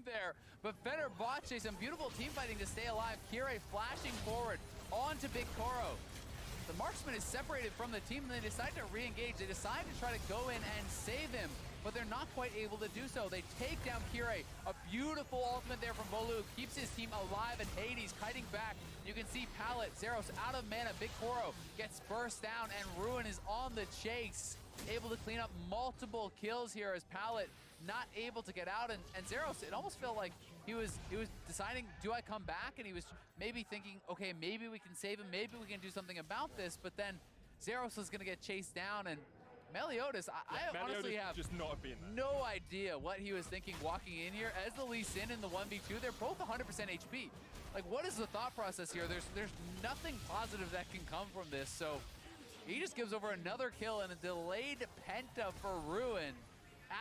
time there. But Fenerbahce, some beautiful team fighting to stay alive. Kire flashing forward onto Big Koro. The marksman is separated from the team and they decide to re-engage. They decide to try to go in and save him, but they're not quite able to do so. They take down Kire. A beautiful ultimate there from Bolu. Keeps his team alive, and Hades kiting back. You can see Pallet, Zeros out of mana. Big Koro gets burst down, and Ruin is on the chase. Able to clean up multiple kills here as Pallet not able to get out. And Zeros, it almost felt like he was deciding, do I come back? And he was maybe thinking, okay, maybe we can save him. Maybe we can do something about this. But then Zeros was going to get chased down, and Meliodas, I honestly have just not been there. No idea what he was thinking walking in here. As the Lee Sin in the 1v2, they're both 100% HP. Like, what is the thought process here? There's nothing positive that can come from this. So he just gives over another kill and a delayed penta for Ruin.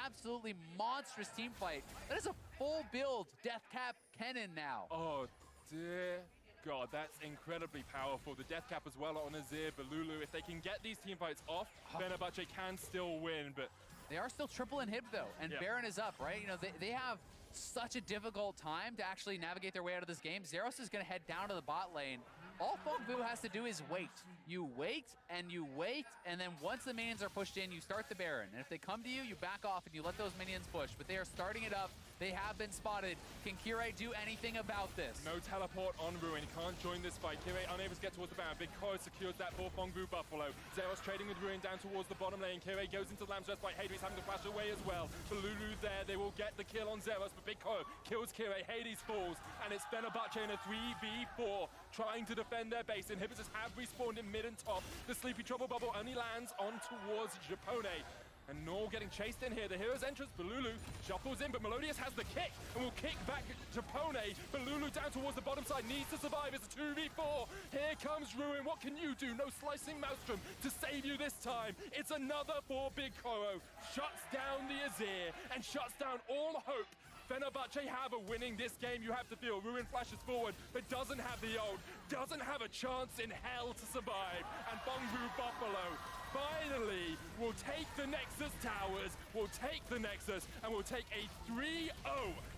Absolutely monstrous team fight. That is a full build Death Cap Kennen now. Oh, dear God, that's incredibly powerful. The Death Cap as well on Azir, Balulu. If they can get these team fights off, Fenerbahce can still win, but they are still triple inhib though, and Baron is up, right? You know, they have such a difficult time to actually navigate their way out of this game. Zeros is going to head down to the bot lane. All BMR has to do is wait. You wait, and you wait, and then once the minions are pushed in, you start the Baron. And if they come to you, you back off and you let those minions push. But they are starting it up. They have been spotted. Can Kire do anything about this? No teleport on Ruin. He can't join this fight. Kire unable to get towards the Baron. Big Koro secures that for BMR Buffalo. Zeros trading with Ruin down towards the bottom lane. Kire goes into the Lamb's Rest fight. Hades having to flash away as well. Balulu there. They will get the kill on Zeros, but Big Koro kills Kire. Hades falls, and it's Fenerbahce in a 3v4 trying to defend their base. Inhibitors have respawned in mid and top. The Sleepy Trouble Bubble only lands on towards Japone. And Nor getting chased in here. The hero's entrance, Balulu shuffles in, but Melodious has the kick and will kick back Japone. Balulu down towards the bottom side, needs to survive. It's a 2v4. Here comes Ruin. What can you do? No slicing Maelstrom to save you this time. It's another for Big Koro. Shuts down the Azir and shuts down all hope. Fenerbahce have a winning this game, you have to feel. Ruin flashes forward, but doesn't have the ult, doesn't have a chance in hell to survive. And BMR Buffalo finally will take the Nexus towers, will take the Nexus, and will take a 3-0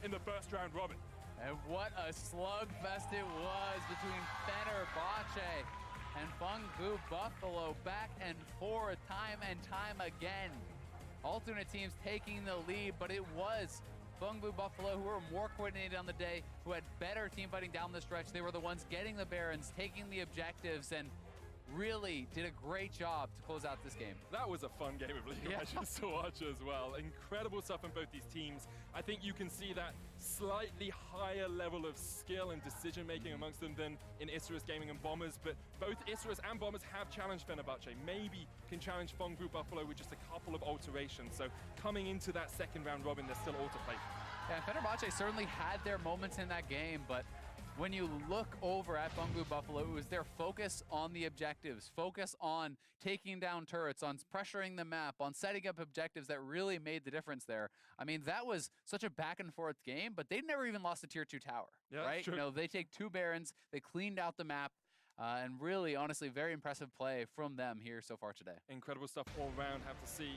in the first round robin. And what a slugfest it was between Fenerbahce and BMR Buffalo, back and forth, time and time again. Alternate teams taking the lead, but it was BMR Buffalo, who were more coordinated on the day, who had better team fighting down the stretch. They were the ones getting the Barons, taking the objectives, and really did a great job to close out this game. That was a fun game of League of Legends to watch as well. Incredible stuff from both these teams. I think you can see that slightly higher level of skill and decision-making amongst them than in ISGaming and Bombers, but both ISGaming and Bombers have challenged Fenerbahce. Maybe can challenge BMR Buffalo with just a couple of alterations. So coming into that second round robin, they're still all to play. Yeah, Fenerbahce certainly had their moments in that game, but when you look over at BMR Buffalo, it was their focus on the objectives, focus on taking down turrets, on pressuring the map, on setting up objectives that really made the difference there. I mean, that was such a back and forth game, but they never even lost a tier 2 tower, right? You know, they take 2 Barons, they cleaned out the map, and really, honestly, very impressive play from them here so far today. Incredible stuff all around. Have to see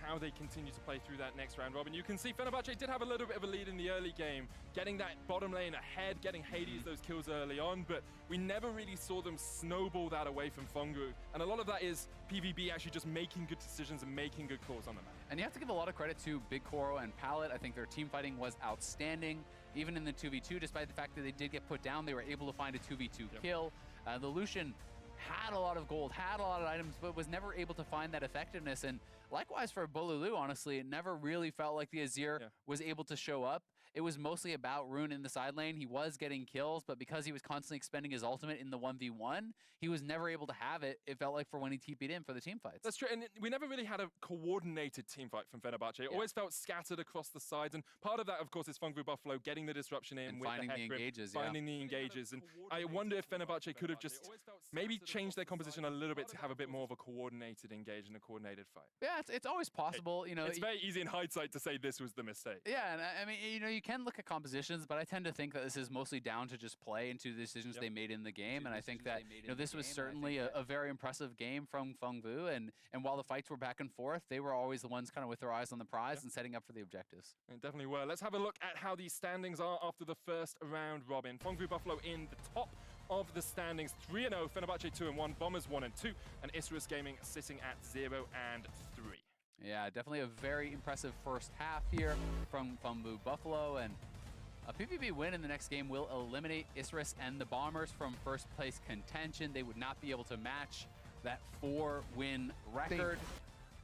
how they continue to play through that next round robin. You can see Fenerbahce did have a little bit of a lead in the early game, getting that bottom lane ahead, getting Hades those kills early on, but we never really saw them snowball that away from Fungu. And a lot of that is PVB actually just making good decisions and making good calls on the map. And you have to give a lot of credit to Big Koro and Pallet. I think their team fighting was outstanding. Even in the 2v2, despite the fact that they did get put down, they were able to find a 2v2 kill. The Lucian had a lot of gold, had a lot of items, but was never able to find that effectiveness. And likewise for Bolulu, honestly, it never really felt like the Azir was able to show up. It was mostly about Rune in the side lane. He was getting kills, but because he was constantly expending his ultimate in the 1v1, he was never able to have it, it felt like, for when he TP'd in for the team fights. That's true, and we never really had a coordinated team fight from Fenerbahce. It always felt scattered across the sides, and part of that, of course, is BMR Buffalo getting the disruption in, and with finding the engages, finding the engages. And I wonder if Fenerbahce could have just maybe changed their composition a little bit to have a bit more of a coordinated engage and a coordinated fight. Yeah, it's always possible. You know, it's very easy in hindsight to say this was the mistake. Yeah, and I mean, you know, you can look at compositions, but I tend to think that this is mostly down to just play and to the decisions they made in the game. And I think that this was certainly a very impressive game from Fengvu. And while the fights were back and forth, they were always the ones kind of with their eyes on the prize and setting up for the objectives. They definitely were. Let's have a look at how these standings are after the first round robin. Fengvu Buffalo in the top of the standings, 3-0, Fenerbahce 2-1, Bombers 1-2, and ISGaming sitting at 0-3. Yeah, definitely a very impressive first half here from Fengvu Buffalo, and a PVB win in the next game will eliminate Isris and the Bombers from first place contention. They would not be able to match that 4-win record.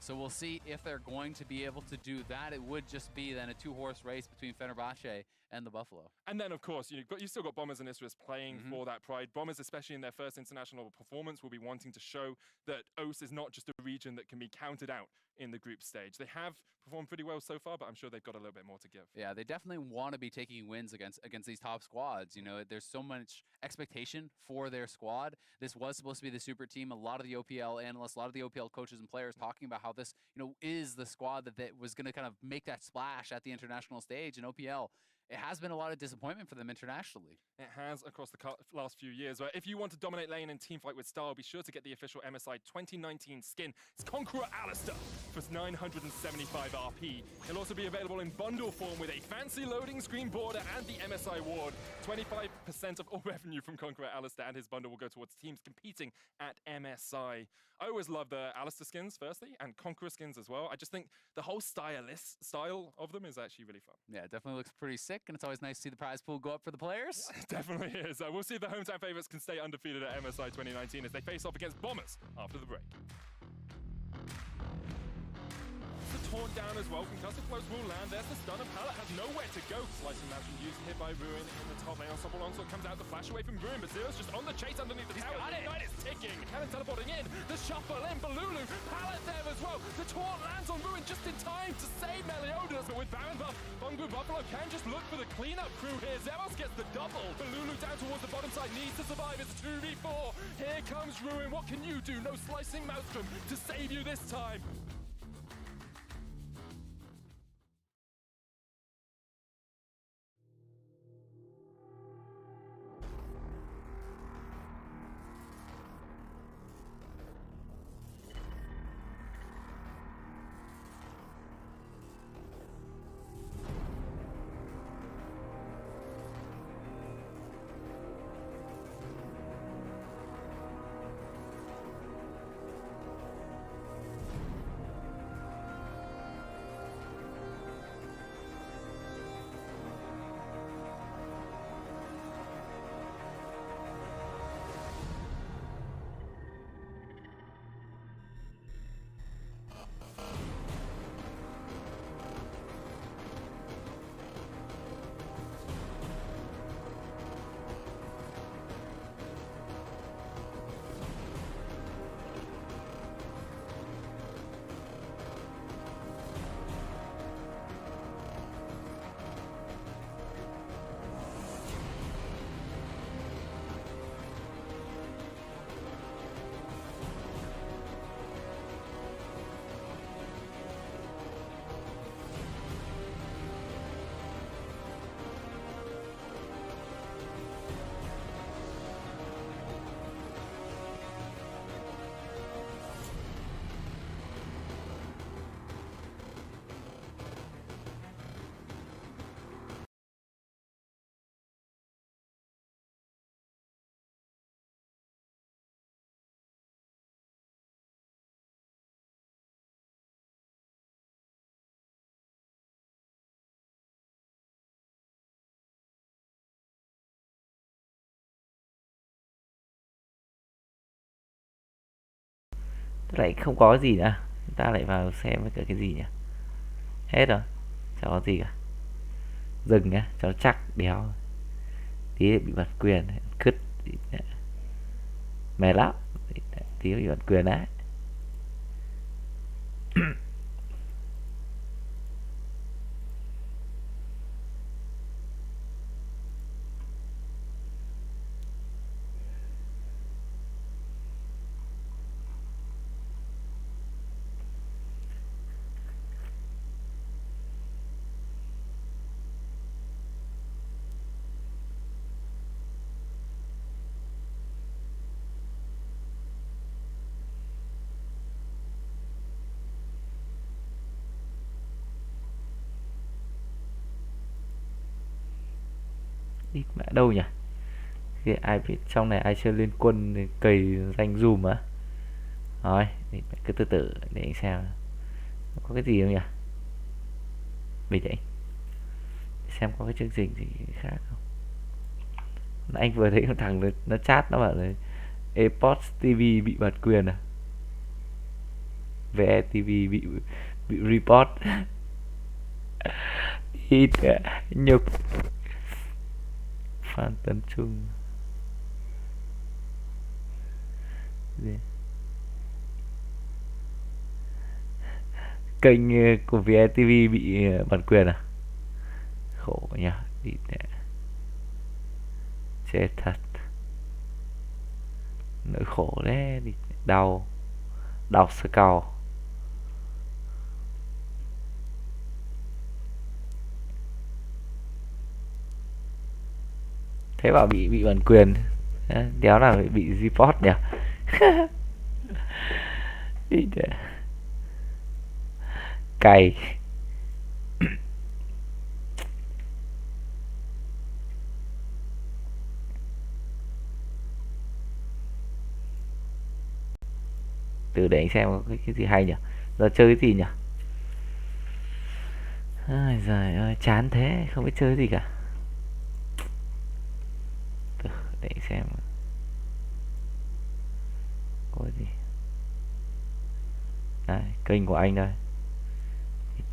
So we'll see if they're going to be able to do that. It would just be then a two-horse race between Fenerbahce and the Buffalo. And then, of course, you've still got Bombers and Isris playing for that pride. Bombers, especially in their first international performance, will be wanting to show that OS is not just a region that can be counted out in the group stage. They have performed pretty well so far, but I'm sure they've got a little bit more to give. Yeah, they definitely want to be taking wins against these top squads. You know, there's so much expectation for their squad. This was supposed to be the super team. A lot of the OPL analysts, a lot of the OPL coaches and players talking about how this, is the squad that was going to kind of make that splash at the international stage in OPL. It has been a lot of disappointment for them internationally. It has across the last few years. If you want to dominate lane and teamfight with style, be sure to get the official MSI 2019 skin. It's Conqueror Alistair for 975 RP. He'll also be available in bundle form with a fancy loading screen border and the MSI ward. 25% of all revenue from Conqueror Alistair and his bundle will go towards teams competing at MSI. I always love the Alistair skins, firstly, and Conqueror skins as well. I just think the whole style of them is actually really fun. Yeah, it definitely looks pretty sick, and it's always nice to see the prize pool go up for the players. It definitely is. We'll see if the hometown favorites can stay undefeated at MSI 2019 as they face off against Bombers after the break. Torn down as well. Concussive flows will land. There's the stun, and Pallet has nowhere to go. Slicing match used here by Ruin in the top lane. Ensemble Onslaught comes out the flash away from Ruin, but Zero's just on the chase underneath the tower. The Ignite is ticking. Cannon teleporting in. The shuffle in for Lulu. Pallet there as well. The taunt lands on Ruin just in time to save Meliodas, but with Baron buff, Fengvu Buffalo can just look for the cleanup crew here. Zeros gets the double. But Lulu down towards the bottom side needs to survive. It's 2v4. Here comes Ruin. What can you do? No slicing Maelstrom to save you this time. Lại không có gì nữa, ta lại vào xem với cả cái gì nhỉ? Hết rồi, chẳng có gì cả. Dừng nhá, cháu chắc đéo tí bị bản quyền cứt mệt lắm, tí bị bản quyền đấy. Ít mẹ đâu nhỉ? Thì ai biết trong này ai chơi liên quân thì cày danh dùm á. Rồi, thì cứ từ từ để anh xem có cái gì không nhỉ? Bình tĩnh. Xem có cái chương trình gì khác không. Anh vừa thấy con thằng nó chat nó bảo là esports TV bị bản quyền à? VE TV bị report. Ít nhục. Phan Tấn Trung gì? Kênh của VTV bị bản quyền à? Khổ nhỉ, đi nè. Chết thật. Nỗi khổ đấy, đi đau. Đau sơ cầu. Thế bảo bị bản quyền. Đéo nào bị report nhỉ? Đi nè. Cày. Từ để anh xem có cái gì hay nhỉ? Giờ chơi cái gì nhỉ? Ai giời ơi, chán thế, không biết chơi cái gì cả. Từ để anh xem có cái gì. Đây, kênh của anh đây.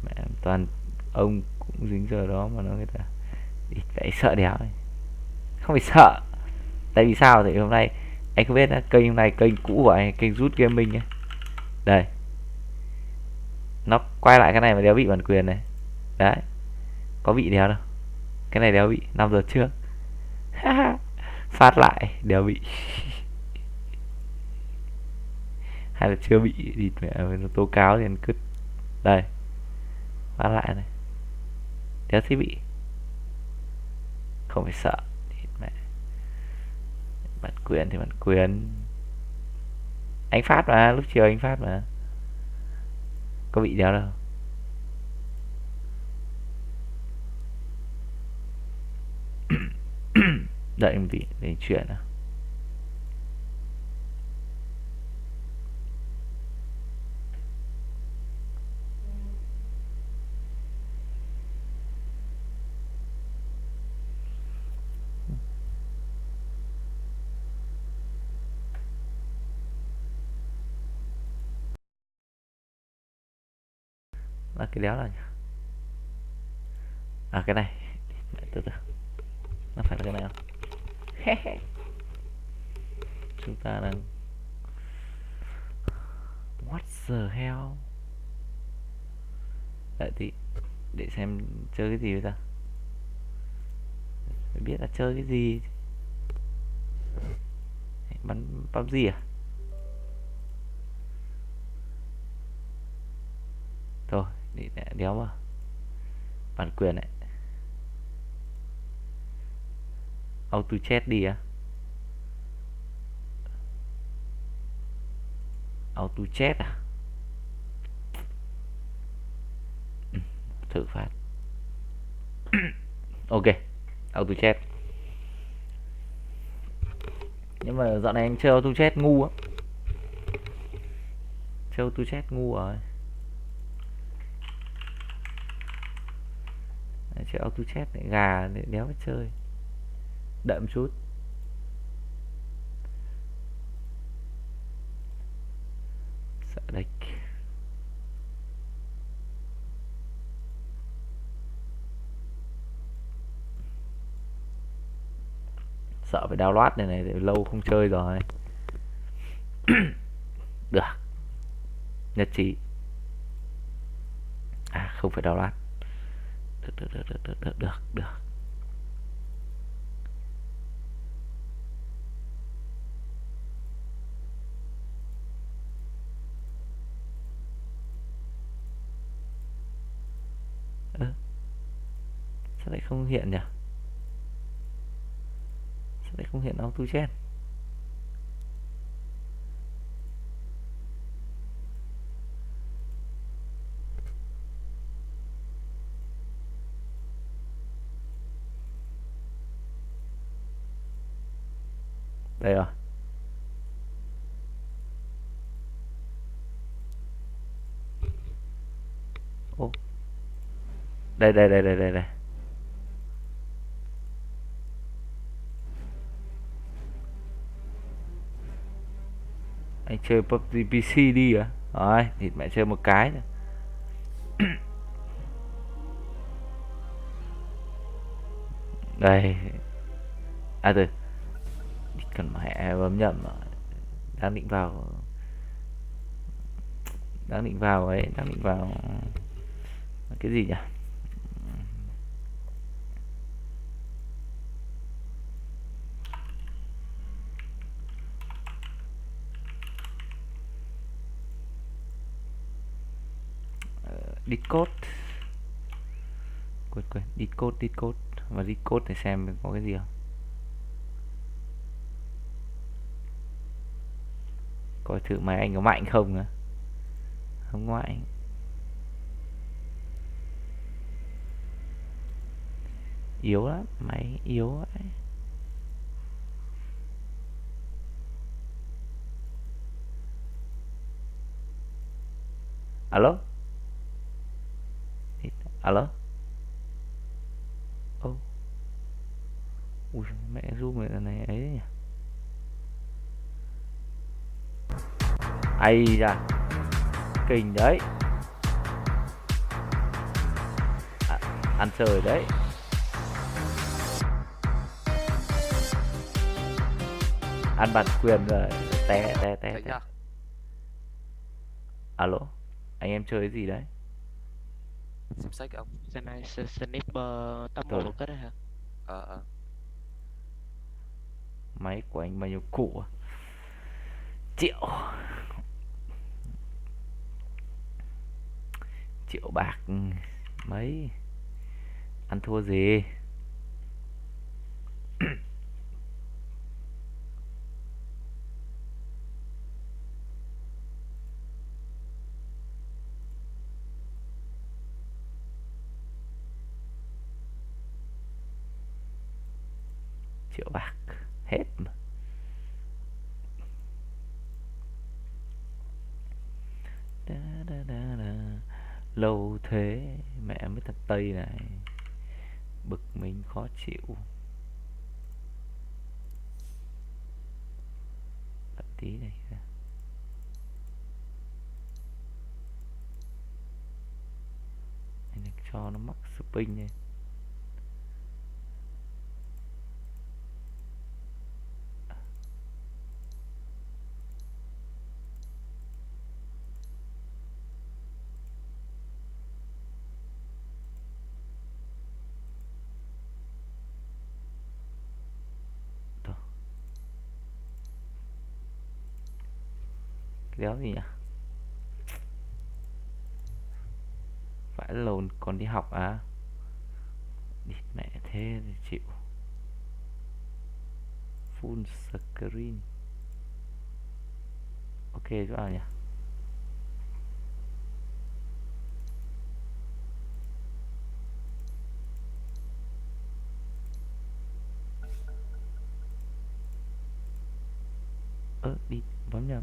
Mẹ, toàn ông cũng dính giờ đó mà nói người ta phải sợ đéo này. Không phải sợ. Tại vì sao? Thì hôm nay anh không biết á, kênh hôm nay kênh cũ của anh, kênh rút gaming ấy. Đây. Nó quay lại cái này mà đéo bị bản quyền này. Đấy. Có bị đéo đâu. Cái này đéo bị 5 giờ trước. Phát lại đéo bị. Hay là chưa bị thì mẹ nó tố cáo thì ăn cứt. Đây. Phát lại này. Đéo thấy bị. Không phải sợ. Mẹ. Bản quyền thì bản quyền. Anh phát mà, lúc chiều anh phát mà. Có bị đéo đâu. Đợi em tí để chuyện nào. Là cái đéo là nhỉ? À cái này. Từ từ. Nó phải là cái này không? Chúng ta đang what the hell? Đợi tí để xem chơi cái gì bây giờ. Phải biết là chơi cái gì. Bắn PUBG à? Thôi để đéo mà bản quyền này. Auto chat đi à? Auto chat à? Thử phát. Ok, auto chat. Nhưng mà dạo này anh chơi auto chat ngu á. Chơi auto chat ngu rồi. Chơi auto chat lại gà để đéo phải chơi. Đợi một chút. Sợ đếch. Sợ phải download này lâu không chơi rồi. Được. Nhất trí. À không phải download. Được. Sao lại không hiện nhỉ? Sao lại không hiện auto chat? Đây rồi. Ô. Đây. Anh chơi PUBG PC đi à? Rồi, thì mẹ chơi một cái thôi. Đây. À từ. Cần mẹ bấm nhầm rồi. Đang định vào ấy, đang định vào cái gì nhỉ? Discord. Quên Discord và Discord để xem có cái gì không. Coi thử máy anh có mạnh không nữa. Không mạnh. Yếu lắm, máy yếu vậy. Alo? Alo? Ô. Ui mẹ zoom này ấy nhỉ. Ây da. Kinh đấy. Ăn trời đấy. Ăn bản quyền rồi. Té. Alo, anh em chơi cái gì đấy? Xem sách ông. Giờ này sniper top 1 kết đấy hả? Máy của anh bao nhiêu củ à? Triệu bạc mấy. Ăn thua gì? Triệu bạc hết mà. Lâu thế mẹ mới thật Tây này. Bực mình khó chịu. Bật tí này ra. Anh cho nó mắc spin này. Đéo gì nhỉ? Phải lồn còn đi học à? Đi mẹ thế thì chịu. Full screen. Ok chỗ nào nhỉ? Đi bấm nhầm.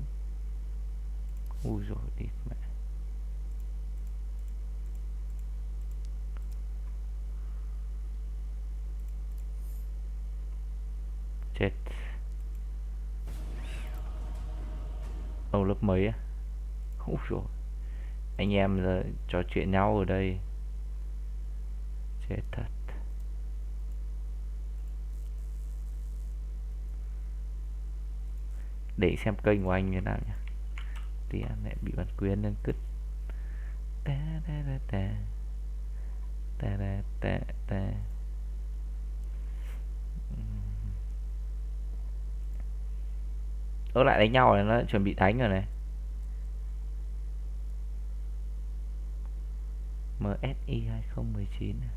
Ui rồi đi mẹ. Chết. Lớp mấy á? Ui rồi. Anh em giờ trò chuyện nhau ở đây. Chết thật. Để xem kênh của anh như nào nhỉ? Tí anh lại bị bản quyền nên cứt. Lại đánh nhau này, nó chuẩn bị đánh rồi này. MSI 2019 này.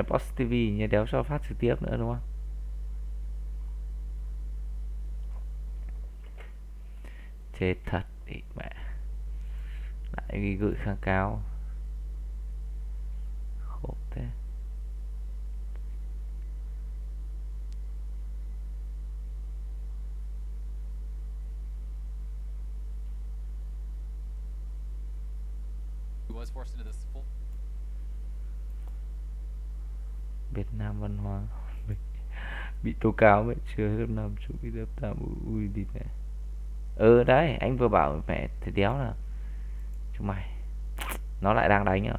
Post TV như đéo cho phát trực tiếp nữa đúng không? Chết thật ý mẹ. Lại gửi kháng cáo. Khổ thế. Was forced into this full Việt Nam văn hóa bị tố cáo mẹ chưa lớp 5 chú bị lớp 8 ui đi mẹ. Đấy anh vừa bảo mẹ thì đéo là chúng mày nó lại đang đánh à.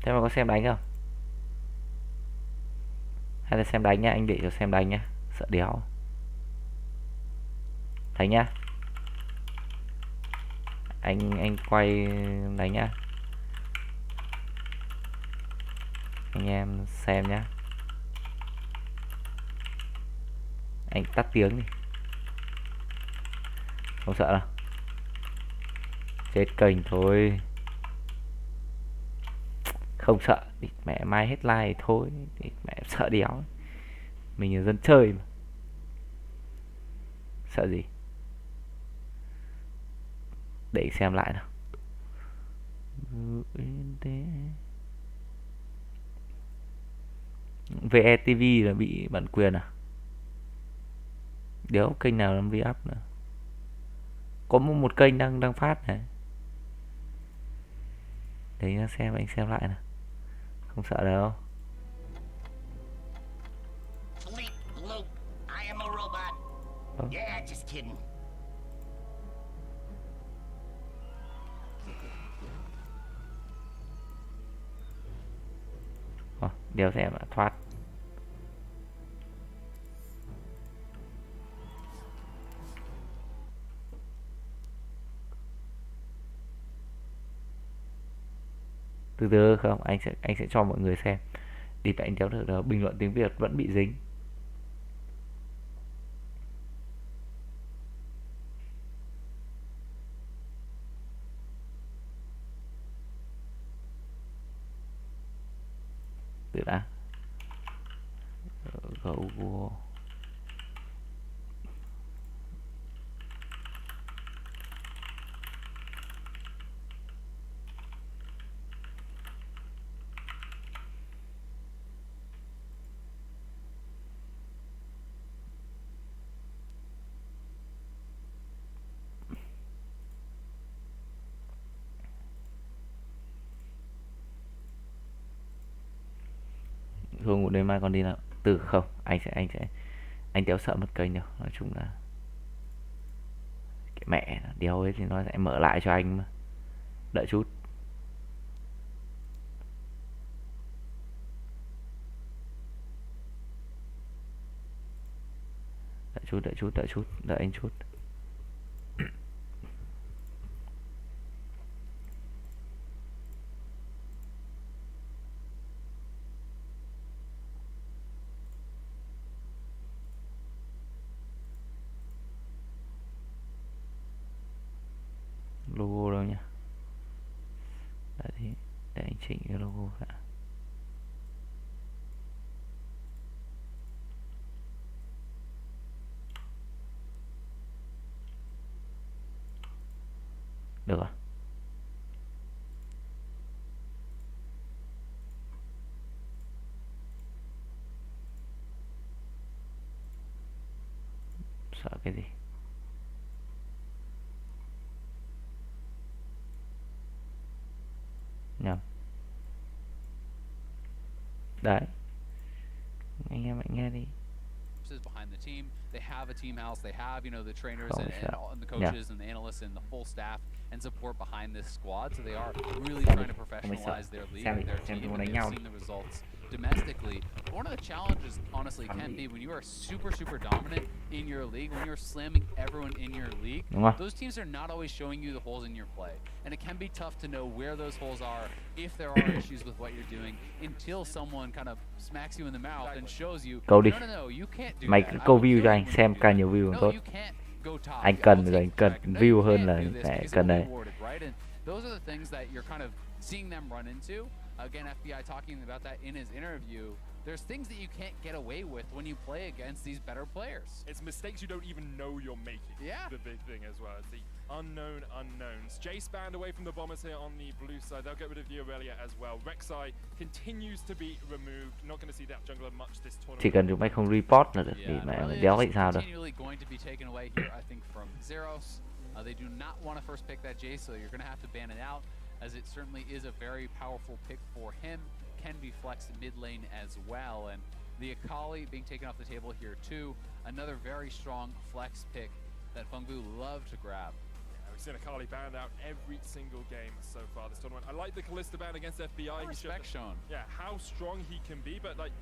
Thế mà có xem đánh không? Hay là xem đánh nhá, anh để cho xem đánh nhá, sợ đéo. Thấy nhá. Anh quay đánh nhá. Anh em xem nhá. Anh tắt tiếng đi. Không sợ đâu. Chết kênh thôi. Không sợ. Mẹ mai hết like thôi. Mẹ sợ đéo. Mình là dân chơi mà. Sợ gì? Để xem lại nào. VETV là bị bản quyền à? Đéo kênh nào làm re-up nữa. Có một kênh đang phát này. Đấy nó xem, anh xem lại nào. Không sợ đâu. Yeah, just kidding. Đéo xem là thoát. Từ từ không, anh sẽ cho mọi người xem. Đi tại anh đéo được đâu, bình luận tiếng Việt vẫn bị dính. Từ đã. Google. Thôi ngủ đêm mai còn đi nào. Từ không, anh đéo sợ mất kênh đâu. Nói chung là cái mẹ đéo ấy thì nó sẽ mở lại cho anh mà. Đợi chút. Đợi anh chút. Logo đâu nhá. Đấy, để anh chỉnh cái logo cả. Được rồi. Sợ cái gì? Nhầm. Đấy. Anh em hãy nghe đi. Behind the team, they have a team house, they have, the trainers and the coaches and the analysts and the full staff and support behind this squad, so they are really trying to professionalize their league and their team, and they've seen the results domestically. One of the challenges, honestly, can be when you are super dominant in your league, when you're slamming everyone in your league, those teams are not always showing you the holes in your play, and it can be tough to know where those holes are, if there are issues with what you're doing, until someone kind of smacks you in the mouth and shows you, câu đi. no, you can't do Mày that. cứ câu view cho anh, xem càng nhiều view càng tốt. Anh cần rồi, anh cần view hơn là phải cần đấy. right? And those are the things that you're kind of seeing them run into. Again, FBI talking about that in his interview. There's things that you can't get away with when you play against these better players. It's mistakes you don't even know you're making. Yeah. The big thing as well. It's the unknown unknowns. Jace banned away from the Bombers here on the blue side. They'll get rid of the Aurelia as well. Rek'Sai continues to be removed. Not going to see that jungler much this tournament. Chỉ cần chúng mày không report là được, thì mẹ mày đéo vậy sao đâu. Continually going to be taken away here, I think, from Zeros. They do not want to first pick that Jace, so you're going to have to ban it out, as it certainly is a very powerful pick for him. Can be flexed mid lane as well, and the Akali being taken off the table here too. Another very strong flex pick that Fengbu love to grab. We've seen Akali banned out every single game so far this tournament. I like the Kalista ban against FBI. Respect shown. Yeah, how strong he can be, but like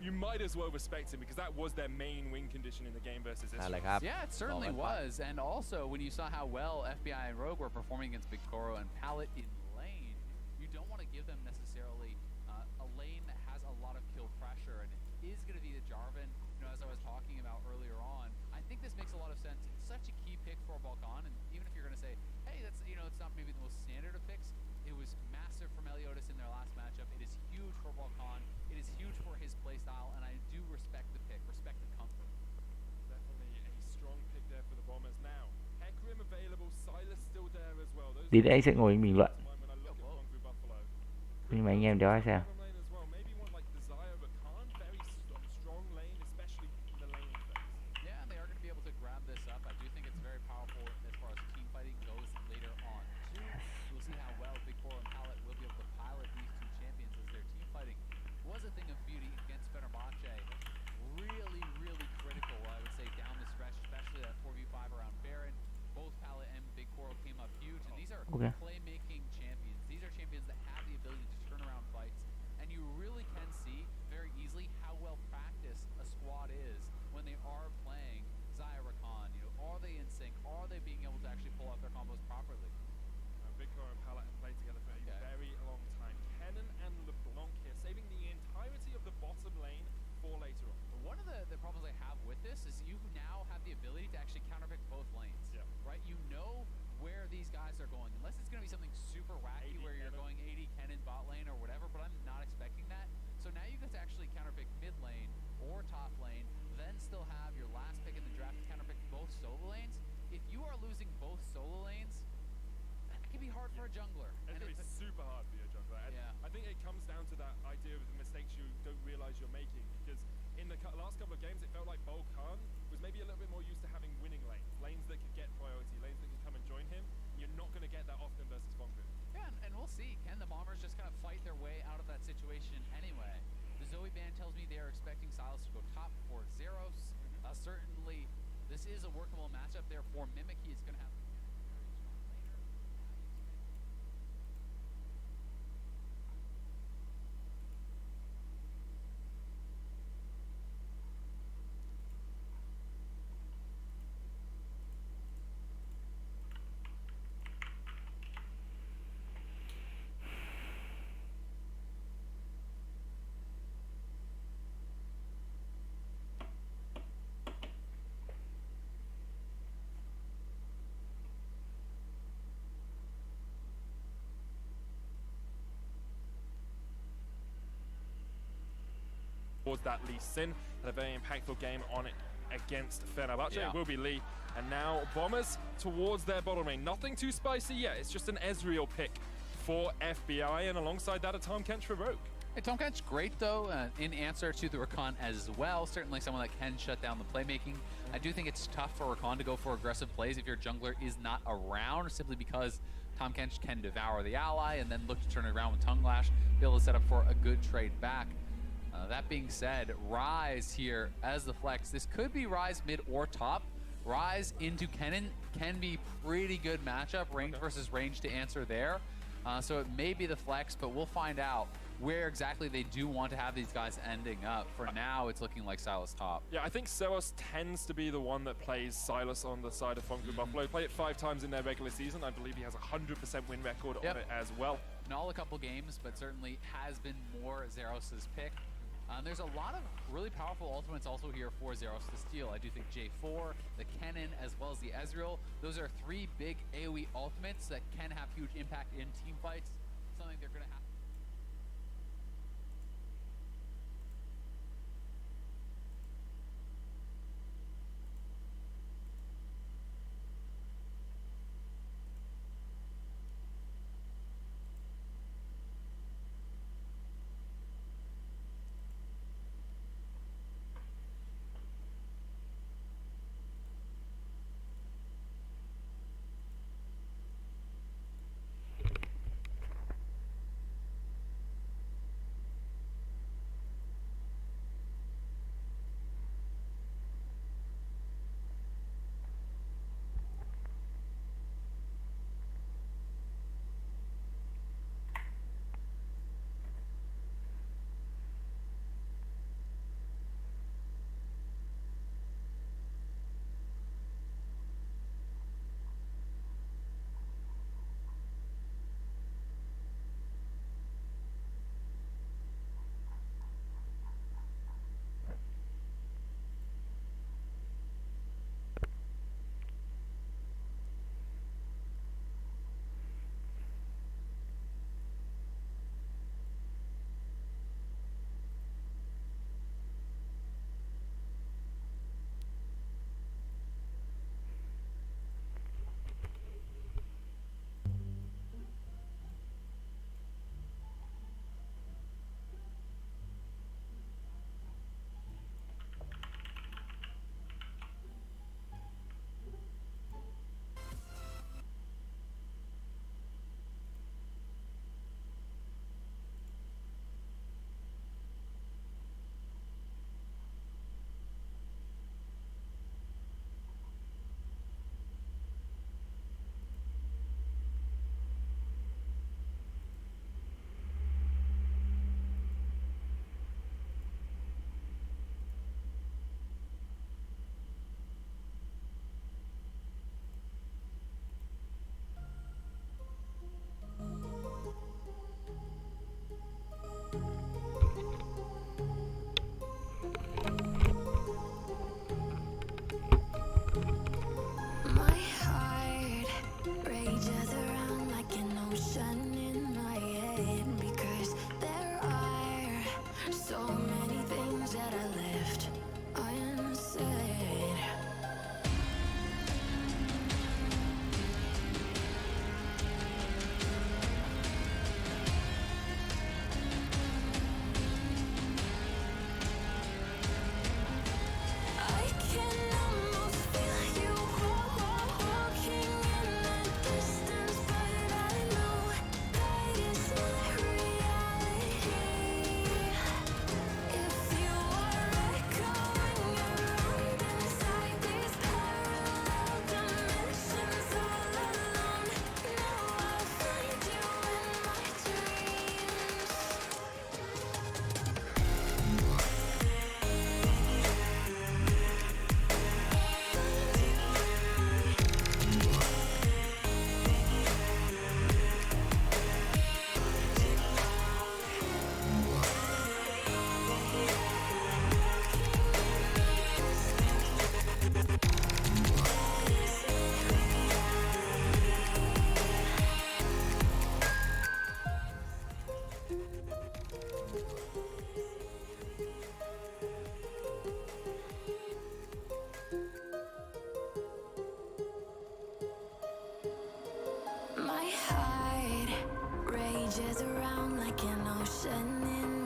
you might as well respect him because that was their main win condition in the game versus Israel. Yeah, it certainly was, and also when you saw how well FBI and Rogue were performing against Big Koro and Pallet in lane, you don't want to give them necessarily a lane that has a lot of kill pressure, and it is going to be the Jarvan, you know, as I was talking about earlier on. I think this makes a lot of sense. It's such a key pick for Balkan, and even if you're going to say, hey, that's, you know, it's not maybe the most standard of picks, it was massive for Meliodas in their last matchup. It is huge for Balkan. It is huge for his playstyle, and I do respect the pick, respect the comfort. Definitely a strong pick there for the Bombers now. Hecarim available, Silas still there as well. Đi đấy sẽ ngồi bình luận. Nhưng mà anh em đéo ai xem. Okay. Playmaking champions. These are champions that have the ability to turn around fights, and you really can see very easily how well practiced a squad is when they are playing Xayah Rakan. You know, are they in sync? Are they being able to actually pull off their combos properly? Victor and Pallet have played together for a very long time. Kennen and LeBlanc here, saving the entirety of the bottom lane for later on. One of the problems I have with this is you now have the ability to actually counterpick both lanes. Yeah. Right? You know where these guys are going, unless it's going to be something super wacky where you're going 80 Kennen bot lane or whatever, but I'm not expecting that. So now you get to actually counterpick mid lane or top lane, then still have your last pick in the draft to counterpick both solo lanes. If you are losing both solo lanes, that can be hard for a jungler. It's going to be super hard for your jungler. And yeah. I think it comes down to that idea of the mistakes you don't realize you're making, because in the last couple of games it felt like Balkan was maybe a little bit more used to having winning lanes, lanes that could get priority, lanes that could come and join him. You're not going to get that often versus Fengbu. Yeah, and we'll see. Can the Bombers just kind of fight their way out of that situation anyway? The Zoe band tells me they are expecting Silas to go top for Zeros. Certainly, this is a workable matchup there for Mimic. He's going to have towards that Lee Sin. Had a very impactful game on it against Fenerbahce. Yeah. It will be Lee. And now Bombers towards their bottom lane. Nothing too spicy yet. It's just an Ezreal pick for FBI, and alongside that a Tahm Kench for Rogue. Hey, Tahm Kench, great though, in answer to the Rakan as well. Certainly someone that can shut down the playmaking. I do think it's tough for Rakan to go for aggressive plays if your jungler is not around, simply because Tahm Kench can devour the ally and then look to turn it around with Tongue Lash, be able to set up for a good trade back. That being said, Ryze here as the flex. This could be Ryze mid or top. Ryze into Kennen can be pretty good matchup, range versus range to answer there. So it may be the flex, but we'll find out where exactly they do want to have these guys ending up. For now, it's looking like Silas top. Yeah, I think Seros tends to be the one that plays Silas on the side of Fengbu Buffalo. Played it 5 times in their regular season. I believe he has a 100% win record on it as well. Not a couple games, but certainly has been more Zeros' pick. There's a lot of really powerful ultimates also here for Zeros to steal. I do think J4, the Kennen, as well as the Ezreal, those are 3 big AoE ultimates that can have huge impact in team fights. Something they're going to have. My heart rages around like an ocean in